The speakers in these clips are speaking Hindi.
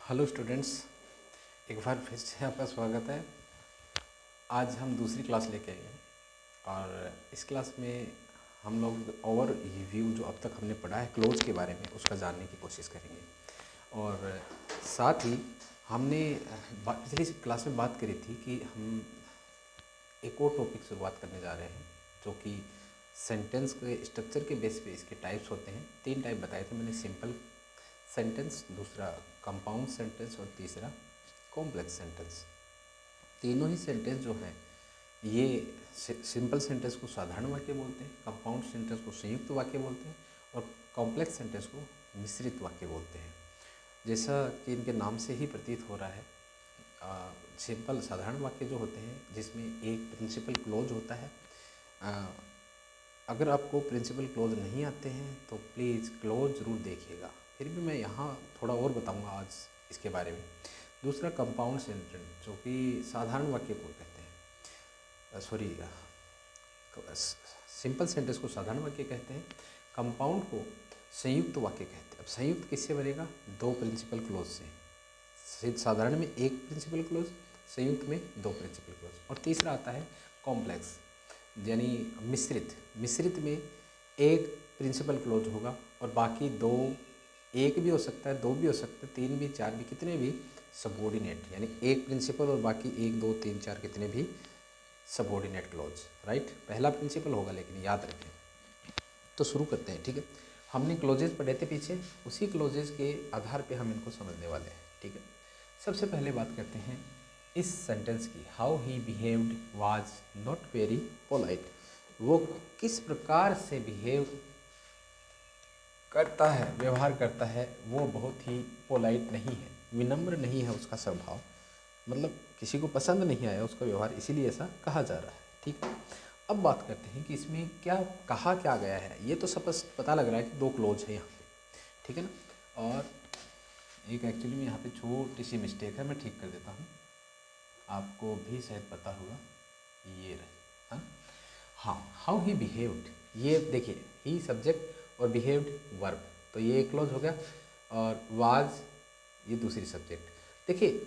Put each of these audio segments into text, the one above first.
हेलो स्टूडेंट्स, एक बार फिर से आपका स्वागत है। आज हम दूसरी क्लास लेके आए हैं और इस क्लास में हम लोग ओवर रिव्यू जो अब तक हमने पढ़ा है क्लोज के बारे में उसका जानने की कोशिश करेंगे। और साथ ही हमने पिछली क्लास में बात करी थी कि हम एक और टॉपिक शुरुआत करने जा रहे हैं जो कि सेंटेंस के स्ट्रक्चर के बेस पे इसके टाइप्स होते हैं। 3 टाइप बताए थे मैंने, सिंपल सेंटेंस, दूसरा कंपाउंड सेंटेंस और तीसरा कॉम्प्लेक्स सेंटेंस। तीनों ही सेंटेंस जो हैं ये सिंपल सेंटेंस को साधारण वाक्य बोलते हैं, कंपाउंड सेंटेंस को संयुक्त वाक्य बोलते हैं और कॉम्प्लेक्स सेंटेंस को मिश्रित वाक्य बोलते हैं। जैसा कि इनके नाम से ही प्रतीत हो रहा है, सिंपल साधारण वाक्य जो होते हैं जिसमें एक प्रिंसिपल क्लोज होता है। अगर आपको प्रिंसिपल क्लोज नहीं आते हैं तो प्लीज़ क्लोज ज़रूर देखिएगा, फिर भी मैं यहाँ थोड़ा और बताऊँगा आज इसके बारे में। दूसरा कंपाउंड सेंटेंस जो कि साधारण वाक्य को कहते हैं, सिंपल सेंटेंस को साधारण वाक्य कहते हैं, कंपाउंड को संयुक्त वाक्य कहते हैं। अब संयुक्त किससे बनेगा? 2 प्रिंसिपल क्लोज से। साधारण में एक प्रिंसिपल क्लोज, संयुक्त में 2 प्रिंसिपल क्लोज। और तीसरा आता है कॉम्प्लेक्स यानी मिश्रित। मिश्रित में एक प्रिंसिपल क्लोज होगा और बाकी 2, एक भी हो सकता है, 2 भी हो सकते हैं, 3 भी, 4 भी, कितने भी सबऑर्डिनेट, यानी एक प्रिंसिपल और बाकी 1, 2, 3, 4 कितने भी सबऑर्डिनेट क्लोज। राइट, पहला प्रिंसिपल होगा, लेकिन याद रखें। तो शुरू करते हैं, ठीक है। हमने क्लोजेज पढ़े थे पीछे, उसी क्लोजेज के आधार पे हम इनको समझने वाले हैं, ठीक है। सबसे पहले बात करते हैं इस सेंटेंस की, how he behaved was not very polite. वो किस प्रकार से बिहेव करता है, व्यवहार करता है, वो बहुत ही पोलाइट नहीं है, विनम्र नहीं है उसका स्वभाव। मतलब किसी को पसंद नहीं आया उसका व्यवहार, इसीलिए ऐसा कहा जा रहा है, ठीक है। अब बात करते हैं कि इसमें क्या कहा क्या गया है। ये तो स्पष्ट पता लग रहा है कि 2 क्लोज है यहाँ पे, ठीक है ना। और एक एक्चुअली में यहाँ पे छोटी सी मिस्टेक है, मैं ठीक कर देता हूँ, आपको भी शायद पता होगा, ये रहे। हाँ, हाउ ही बिहेव्ड, ये देखिए, ही सब्जेक्ट और बिहेव्ड वर्ब, तो ये एक क्लोज हो गया। और वाज ये दूसरी सब्जेक्ट। देखिए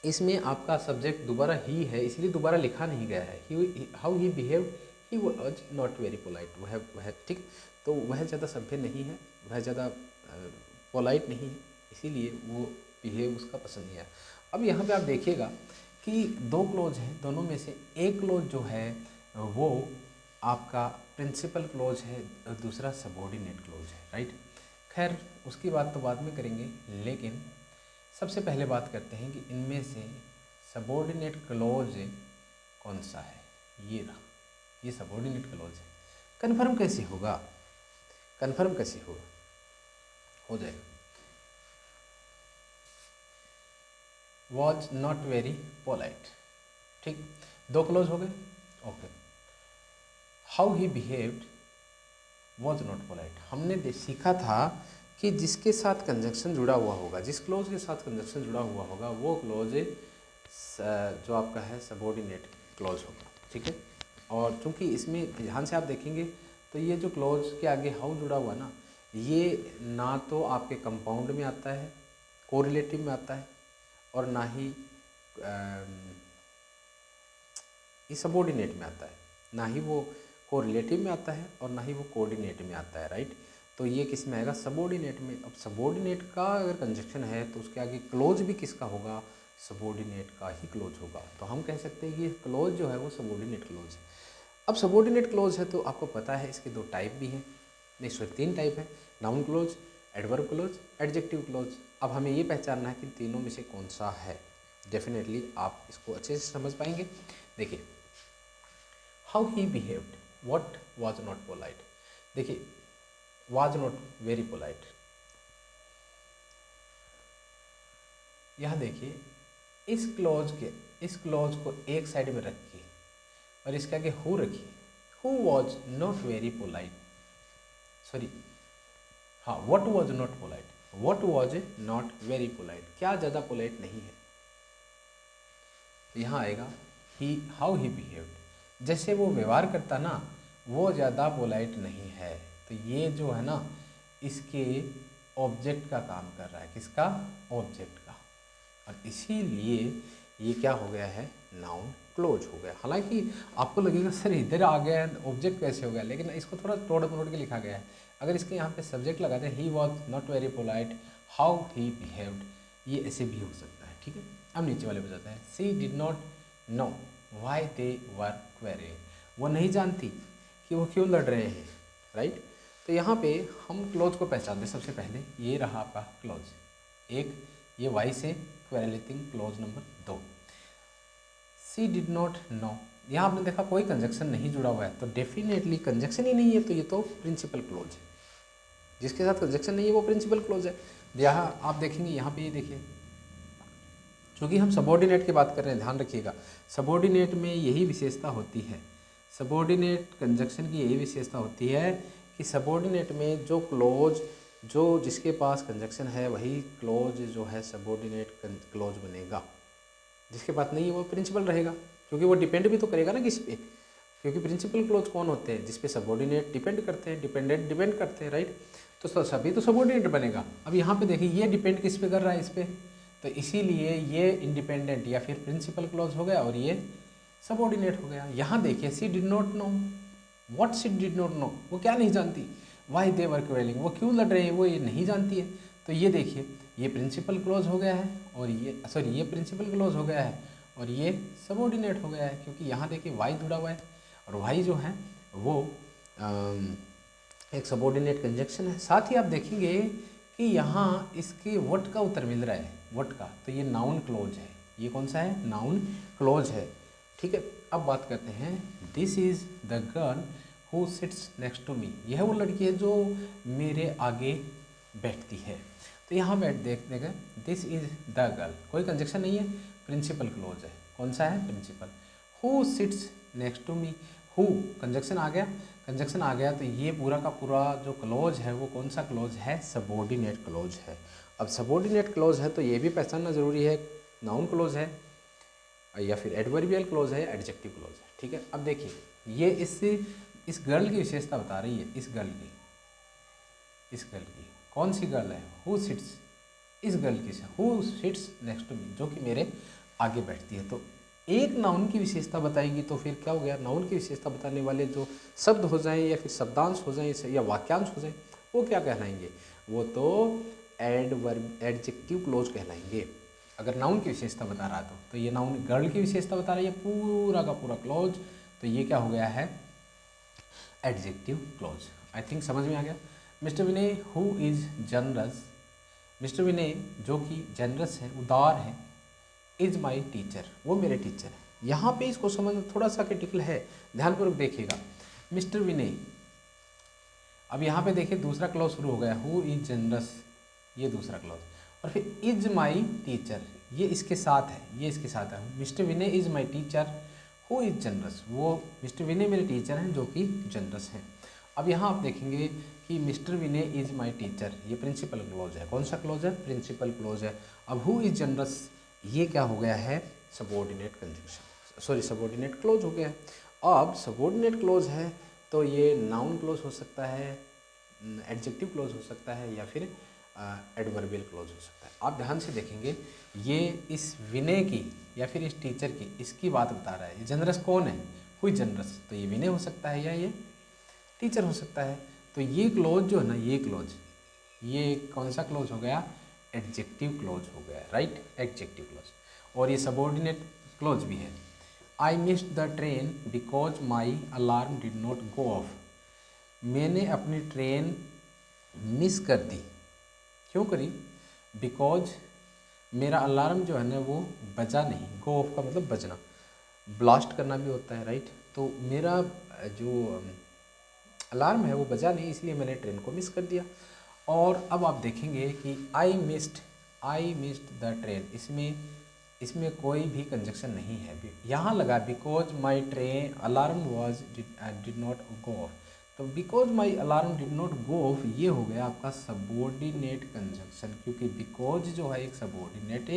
इसमें आपका सब्जेक्ट दोबारा ही है, इसलिए दोबारा लिखा नहीं गया है। He, how he behaved, he was not very polite, वह ठीक, तो वह ज़्यादा सभ्य नहीं है, वह ज़्यादा पोलाइट नहीं है, इसीलिए वो बिहेव उसका पसंद नहीं आया। अब यहाँ पे आप देखिएगा कि 2 क्लोज हैं, दोनों में से एक क्लोज जो है वो आपका प्रिंसिपल क्लोज है और दूसरा सबऑर्डिनेट क्लोज है। राइट, खैर उसकी बात तो बाद में करेंगे, लेकिन सबसे पहले बात करते हैं कि इनमें से सबऑर्डिनेट क्लोज कौन सा है। ये रहा, ये सबऑर्डिनेट क्लोज है। कन्फर्म कैसे होगा? कन्फर्म कैसे होगा? हो जाएगा, वॉज नॉट वेरी पोलाइट, ठीक, 2 क्लोज हो गए, okay. How he behaved was not polite, हमने सीखा था कि जिसके साथ कंजंक्शन जुड़ा हुआ होगा, जिस क्लोज के साथ कंजंक्शन जुड़ा हुआ होगा, वो क्लोज जो आपका है सबऑर्डिनेट क्लोज होगा, ठीक है। और चूंकि इसमें ध्यान से आप देखेंगे तो ये जो क्लोज के आगे हाउ जुड़ा हुआ ना, ये ना तो आपके कंपाउंड में आता है, कोरिलेटिव में आता है, और ना ही ये सबऑर्डिनेट में आता है, ना ही वो कोरिलेटिव में आता है और ना ही वो कोऑर्डिनेट में आता है। राइट, तो ये किस में आएगा? सबऑर्डिनेट में। अब सबऑर्डिनेट का अगर कंजक्शन है तो उसके आगे क्लोज भी किसका होगा? सबऑर्डिनेट का ही क्लोज होगा। तो हम कह सकते हैं कि क्लोज जो है वो सबऑर्डिनेट क्लोज है। अब सबऑर्डिनेट क्लोज है तो आपको पता है इसके 2 टाइप भी हैं, नहीं सॉरी 3 टाइप है, noun clause, adverb clause, adjective close. अब हमें ये पहचानना है कि तीनों में से कौन सा है। डेफिनेटली आप इसको अच्छे से समझ पाएंगे। देखिए, how he behaved, what was not polite. देखिए, वाज नॉट वेरी पोलाइट, यहाँ देखिए इस क्लॉज को एक साइड में रखिए और इसके आगे हु रखिए। Who was not very polite, sorry, हाँ, what was not polite, what was not very polite, क्या ज़्यादा पोलाइट नहीं है। तो यहाँ आएगा ही, हाउ ही बिहेव्ड, जैसे वो व्यवहार करता ना वो ज़्यादा पोलाइट नहीं है। तो ये जो है ना, इसके ऑब्जेक्ट का काम कर रहा है। किसका? ऑब्जेक्ट का। और इसीलिए ये क्या हो गया है? नाउन क्लोज हो गया। हालांकि आपको लगेगा सर इधर आ गया है ऑब्जेक्ट कैसे हो गया, लेकिन इसको थोड़ा तोड़ मरोड़ के लिखा गया है। अगर इसके यहाँ पे सब्जेक्ट लगा दें, he was not very polite, how he behaved, ये ऐसे भी हो सकता है। ठीक है, अब नीचे वाले पे जाते हैं। She did not know why they were quarrelling, वो नहीं जानती कि वो क्यों लड़ रहे हैं। राइट, तो यहाँ पे हम क्लोज को पहचानते हैं। सबसे पहले ये रहा आपका क्लोज, एक ये वाई से quarrelling clause number 2। She did not know, यहाँ आपने देखा कोई कंजक्शन नहीं जुड़ा हुआ है, तो डेफिनेटली कंजक्शन ही नहीं है, तो ये तो प्रिंसिपल क्लोज है। जिसके साथ कंजक्शन नहीं है वो प्रिंसिपल क्लोज है। यहाँ आप देखेंगे, यहाँ पे ये देखिए, चूँकि हम सबऑर्डिनेट की बात कर रहे हैं, ध्यान रखिएगा सबऑर्डिनेट में यही विशेषता होती है, सबऑर्डिनेट कंजक्शन की यही विशेषता होती है कि सबऑर्डिनेट में जो क्लोज, जो जिसके पास कंजक्शन है वही क्लोज जो है सबऑर्डिनेट क्लोज बनेगा। जिसके पास नहीं है वो प्रिंसिपल रहेगा, क्योंकि वो डिपेंड भी तो करेगा ना किसी पे, क्योंकि प्रिंसिपल क्लोज कौन होते हैं? जिस पे सबऑर्डिनेट डिपेंड करते हैं, डिपेंडेंट डिपेंड करते हैं। राइट, तो सभी तो सबऑर्डिनेट बनेगा। अब यहाँ पे देखिए ये डिपेंड किस पे कर रहा है? इस पे, तो इसीलिए ये इंडिपेंडेंट या फिर प्रिंसिपल क्लोज हो गया और ये सबऑर्डिनेट हो गया। यहाँ देखिए she did not know, what she did not know, वो क्या नहीं जानती? वाई दे वर क्वेलिंग, वो क्यों लड़ रहे हैं, वो ये नहीं जानती है। तो ये देखिए ये प्रिंसिपल क्लोज हो गया है और ये सॉरी ये प्रिंसिपल क्लोज हो गया है और ये सबऑर्डिनेट हो गया है, क्योंकि यहाँ देखिए वाई जुड़ा हुआ है और वाई जो है वो एक सबऑर्डिनेट कंजक्शन है। साथ ही आप देखेंगे कि यहाँ इसके व्हाट का उत्तर मिल रहा है, व्हाट का, तो ये नाउन क्लोज है। ये कौन सा है? नाउन क्लोज है। ठीक है, अब बात करते हैं, this is the girl who sits next to me, यह वो लड़की है जो मेरे आगे बैठती है। तो यहाँ बैठ देखने का, दिस इज़ द गर्ल, कोई कंजक्शन नहीं है, प्रिंसिपल क्लोज है। कौन सा है? Principal. Who sits next to me, who conjunction आ गया, कंजक्शन आ गया, तो ये पूरा का पूरा जो क्लोज है वो कौन सा क्लोज है? सबऑर्डिनेट क्लोज है। अब सबऑर्डिनेट क्लोज है तो ये भी पहचानना ज़रूरी है, नाउन क्लोज है या फिर एडवर्बियल क्लोज है, एडजेक्टिव क्लोज है। ठीक है, अब देखिए ये इस गर्ल की विशेषता बता रही है, इस गर्ल की कौन सी गर्ल है? हु सिट्स, इस गर्ल की, who sits next to me, जो कि मेरे आगे बैठती है। तो एक नाउन की विशेषता बताएगी तो फिर क्या हो गया? नाउन की विशेषता बताने वाले जो शब्द हो जाएं या फिर शब्दांश हो जाएं या वाक्यांश हो जाएं, वो क्या कहलाएंगे? वो तो एडजेक्टिव क्लोज कहलाएंगे। अगर नाउन की विशेषता बता रहा तो ये नाउन गर्ल की विशेषता बता रही है, पूरा का पूरा क्लोज, तो ये क्या हो गया है? Adjective close. आई थिंक समझ में आ गया। Mister Vinay who is generous, mister Vinay जो कि जनरस है, उदार है, इज़ माई टीचर, वो मेरे टीचर है। यहाँ पे इसको समझना थोड़ा सा क्रिटिकल है, ध्यानपूर्वक देखिएगा। मिस्टर विनय, अब यहाँ पे देखिए दूसरा क्लॉज शुरू हो गया, हु इज जनरस, ये दूसरा क्लॉज, और फिर इज माई टीचर, ये इसके साथ है, ये इसके साथ है। Mister Vinay is my teacher who is generous, वो मिस्टर विनय मेरे टीचर हैं जो कि जनरस हैं। अब यहाँ आप देखेंगे कि mister Vinay is my teacher, ये प्रिंसिपल क्लॉज है। कौन सा क्लॉज है? प्रिंसिपल क्लॉज है। अब हु इज जनरस, ये क्या हो गया है? Subordinate conjunction, sorry subordinate clause हो गया है। अब सबऑर्डिनेट क्लॉज है तो ये नाउन क्लॉज हो सकता है, एडजेक्टिव क्लॉज हो सकता है या फिर एडवर्बियल क्लॉज हो सकता है। आप ध्यान से देखेंगे ये इस विनय की या फिर इस टीचर की, इसकी बात बता रहा है। ये जनरस कौन है? हुई जनरस, तो ये विनय हो सकता है या ये टीचर हो सकता है। तो ये क्लॉज जो है ना, ये क्लॉज, ये कौन सा क्लॉज हो गया? एडजेक्टिव क्लॉज हो गया, राइट, एडजेक्टिव क्लॉज। और ये सबऑर्डिनेट क्लॉज भी है। I missed the train because my alarm did not go of, मैंने अपनी ट्रेन मिस कर दी, क्यों करी? बिकॉज मेरा अलार्म जो है ना वो बजा नहीं, गो ऑफ का मतलब बजना, ब्लास्ट करना भी होता है, राइट। तो मेरा जो अलार्म है वो बजा नहीं, इसलिए मैंने ट्रेन को मिस कर दिया। और अब आप देखेंगे कि आई मिस्ड द ट्रेन, इसमें कोई भी कंजक्शन नहीं है, यहाँ लगा because my train alarm was did not go off, तो because my alarm did not go off ये हो गया आपका सबऑर्डिनेट कंजक्शन, क्योंकि बिकॉज जो है एक सबऑर्डिनेट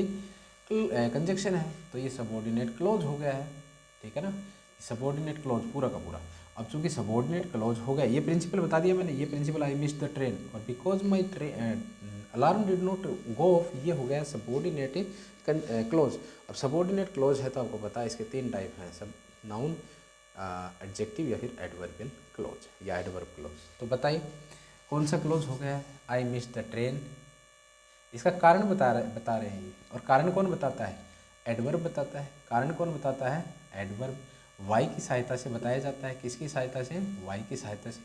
कंजक्शन है, तो ये सबऑर्डिनेट क्लॉज हो गया है, ठीक है ना, सबऑर्डिनेट क्लॉज पूरा का पूरा। अब चूंकि सबऑर्डिनेट क्लॉज हो गया, ये प्रिंसिपल बता दिया मैंने, ये principal I miss the train, और because my alarm did not go off, ये हो गया सबऑर्डिनेट क्लोज। अब सबऑर्डिनेट क्लोज है तो आपको पता है इसके 3 टाइप हैं, सब नाउन, एडजेक्टिव या फिर एडवर्बियल क्लोज या एडवर्ब क्लोज। तो बताइए कौन सा क्लोज हो गया है? आई मिस द ट्रेन, इसका कारण बता रहे हैं ये, और कारण कौन बताता है? एडवर्ब बताता है। कारण कौन बताता है? एडवर्ब। वाई की सहायता से बताया जाता है, किसकी सहायता से? वाई की सहायता से।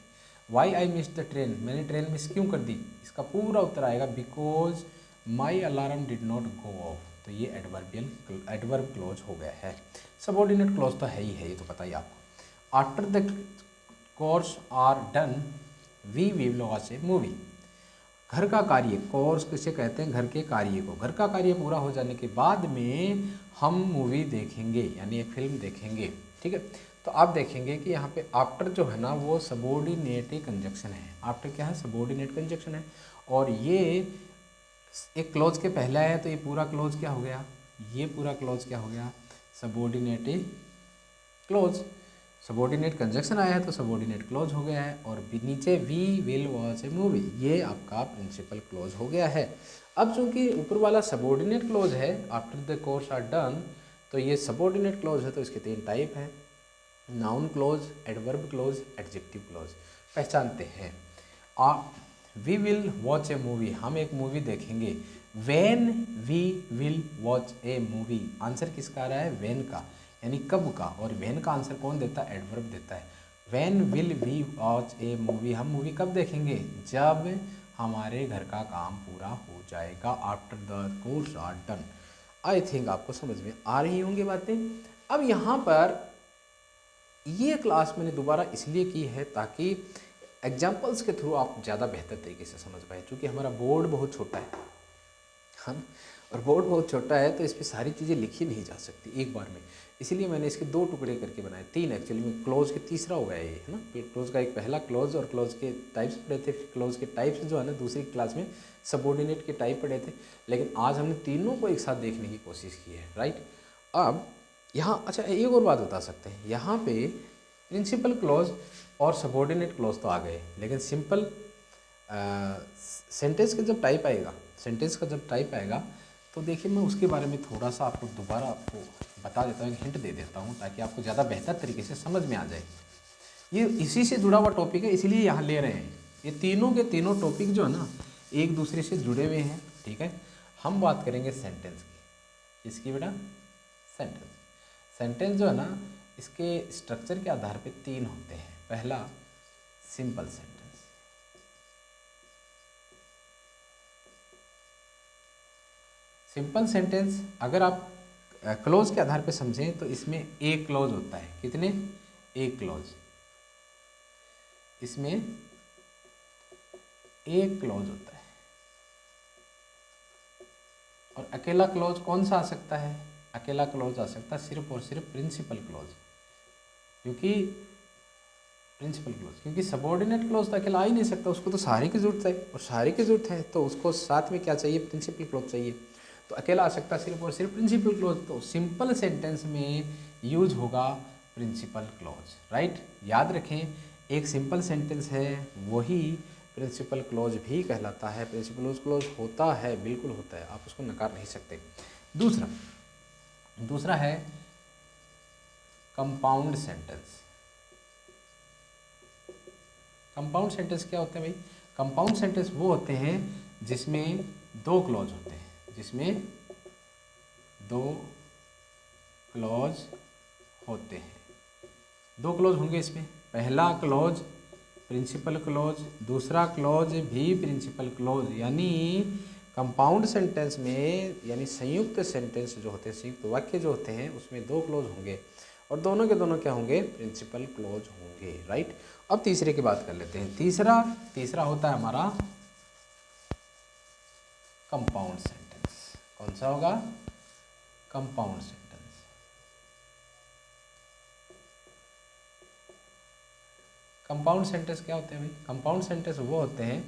Why I miss the train, मैंने ट्रेन मिस क्यों कर दी? इसका पूरा उत्तर आएगा because my alarm did not go off. तो ये एडवर्ब क्लोज हो गया है। सबऑर्डिनेट क्लोज तो है ही है, ये तो पता ही आपको। After the course are done we will watch a movie. घर का कार्य, कोर्स किसे कहते हैं? घर के कार्य को। घर का कार्य पूरा हो जाने के बाद में हम मूवी देखेंगे, यानी एक फिल्म देखेंगे, ठीक है। तो आप देखेंगे कि यहाँ पे आफ्टर जो है ना वो सबऑर्डिनेट कंजक्शन है। आफ्टर क्या है? सबऑर्डिनेट कंजक्शन है। और ये एक क्लोज के पहले आया तो ये पूरा क्लोज क्या हो गया? ये पूरा क्लोज क्या हो गया? Subordinate close. सबऑर्डिनेट कंजक्शन आया है तो सबऑर्डिनेट क्लोज हो गया है। और नीचे we will watch a movie, ये आपका प्रिंसिपल क्लोज हो गया है। अब चूंकि ऊपर वाला सबऑर्डिनेट क्लोज है, after the course are done, तो ये सबऑर्डिनेट क्लोज है तो इसके 3 टाइप हैं, noun clause, adverb clause, adjective clause. पहचानते हैं। We will watch a movie, हम एक मूवी देखेंगे। When we will watch a movie, answer किसका आ रहा है? व्हेन का, यानी कब का। और व्हेन का आंसर कौन देता है? एडवर्ब देता है। When will we watch a movie, हम मूवी कब देखेंगे? जब हमारे घर का काम पूरा हो जाएगा। After the course are done. I think आपको समझ में आ रही होंगी बातें। अब यहाँ पर ये क्लास मैंने दोबारा इसलिए की है ताकि एग्जाम्पल्स के थ्रू आप ज़्यादा बेहतर तरीके से समझ पाए, क्योंकि हमारा बोर्ड बहुत छोटा है, हाँ, और बोर्ड बहुत छोटा है तो इस पर सारी चीज़ें लिखी नहीं जा सकती एक बार में। इसीलिए मैंने इसके 2 टुकड़े करके बनाए, 3 एक्चुअली में। क्लोज के तीसरा हो गया ये, है ना। क्लोज का एक पहला क्लोज, और क्लोज के टाइप्स पढ़े थे। क्लोज के टाइप्स जो है ना दूसरी क्लास में सबऑर्डिनेट के टाइप पढ़े थे, लेकिन आज हमने तीनों को एक साथ देखने की कोशिश की है, राइट। अब यहाँ अच्छा एक और बात बता सकते हैं, यहाँ पे प्रिंसिपल क्लोज और सबऑर्डिनेट क्लोज तो आ गए, लेकिन सिंपल सेंटेंस का जब टाइप आएगा, सेंटेंस का जब टाइप आएगा तो देखिए मैं उसके बारे में थोड़ा सा आपको दोबारा आपको बता देता हूँ, एक हिंट दे देता हूँ ताकि आपको ज़्यादा बेहतर तरीके से समझ में आ जाए। ये इसी से जुड़ा हुआ टॉपिक है, इसलिए यहाँ ले रहे हैं। ये तीनों के तीनों टॉपिक जो है ना एक दूसरे से जुड़े हुए हैं, ठीक है। हम बात करेंगे सेंटेंस की। इसकी बेटा सेंटेंस, सेंटेंस जो है ना इसके स्ट्रक्चर के आधार पे 3 होते हैं। पहला सिंपल सेंटेंस, सिंपल सेंटेंस अगर आप क्लोज के आधार पे समझें तो इसमें एक क्लोज होता है। कितने? एक क्लोज, इसमें एक क्लोज होता है। और अकेला क्लोज कौन सा आ सकता है? अकेला क्लोज आ सकता है सिर्फ और सिर्फ प्रिंसिपल क्लोज, क्योंकि प्रिंसिपल क्लोज, क्योंकि सबऑर्डिनेट क्लोज तो अकेला आ ही नहीं सकता, उसको तो सहारे की जरूरत है, और सहारे की जरूरत है तो उसको साथ में क्या चाहिए? प्रिंसिपल क्लोज चाहिए। तो अकेला आ सकता है सिर्फ और सिर्फ प्रिंसिपल क्लोज, तो सिंपल सेंटेंस में यूज होगा प्रिंसिपल क्लोज, राइट। याद रखें, एक सिंपल सेंटेंस है वही प्रिंसिपल क्लोज भी कहलाता है। प्रिंसिपल क्लोज होता है, बिल्कुल होता है, आप उसको नकार नहीं सकते। दूसरा है कंपाउंड सेंटेंस। कंपाउंड सेंटेंस क्या होते हैं भाई? कंपाउंड सेंटेंस वो होते हैं जिसमें 2 क्लॉज होते हैं, जिसमें 2 क्लॉज होते हैं। 2 क्लॉज होंगे इसमें। पहला क्लॉज प्रिंसिपल क्लॉज, दूसरा क्लॉज भी प्रिंसिपल क्लॉज। यानी कंपाउंड सेंटेंस में, यानी संयुक्त सेंटेंस जो होते हैं, संयुक्त वाक्य जो होते हैं, उसमें 2 क्लॉज होंगे और दोनों के दोनों क्या होंगे? प्रिंसिपल क्लॉज होंगे, राइट। अब तीसरे की बात कर लेते हैं। तीसरा होता है हमारा कंपाउंड सेंटेंस। कौन सा होगा? Compound sentence. कंपाउंड सेंटेंस क्या होते हैं भाई? कंपाउंड सेंटेंस वो होते हैं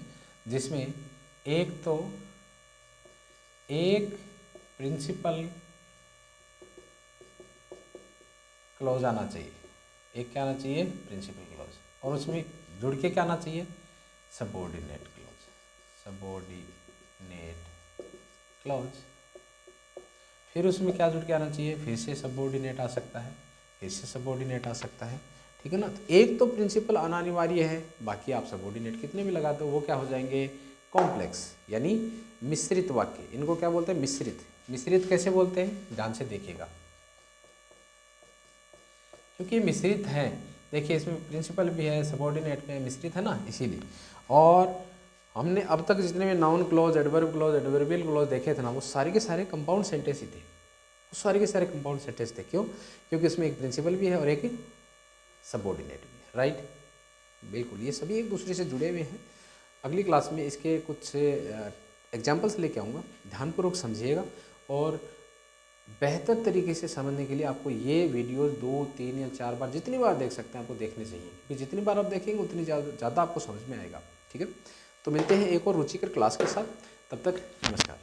जिसमें एक प्रिंसिपल क्लॉज आना चाहिए, एक क्या आना चाहिए? प्रिंसिपल क्लॉज, और उसमें जुड़ के क्या आना चाहिए? Subordinate clause, subordinate clause. फिर उसमें क्या जुड़ के आना चाहिए, फिर से सबऑर्डिनेट आ सकता है, फिर से सबऑर्डिनेट आ सकता है, ठीक है ना। तो एक तो प्रिंसिपल आना अनिवार्य है, बाकी आप सबऑर्डिनेट कितने भी लगाते हो वो क्या हो जाएंगे, कॉम्प्लेक्स यानी मिश्रित वाक्य। इनको क्या बोलते हैं, मिश्रित। मिश्रित कैसे बोलते हैं, ध्यान से देखिएगा, क्योंकि मिश्रित है। देखिए इसमें प्रिंसिपल भी है, सबऑर्डिनेट में मिश्रित है ना, इसीलिए। और हमने अब तक जितने भी noun clause, adverb clause, adverbial clause देखे थे ना, वो सारे के सारे कंपाउंड सेंटेंस ही थे, वो सारे के सारे कंपाउंड सेंटेंस थे। क्यों, क्योंकि इसमें एक प्रिंसिपल भी है और एक सबऑर्डिनेट भी है, राइट। बिल्कुल, ये सभी एक दूसरे से जुड़े हुए हैं। अगली क्लास में इसके कुछ एग्जाम्पल्स लेके आऊँगा, ध्यानपूर्वक समझिएगा। और बेहतर तरीके से समझने के लिए आपको ये वीडियोस 2, 3 या 4 बार, जितनी बार देख सकते हैं आपको देखने चाहिए, क्योंकि जितनी बार आप देखेंगे उतनी ज़्यादा आपको समझ में आएगा, ठीक है। तो मिलते हैं एक और रुचिकर क्लास के साथ, तब तक नमस्कार।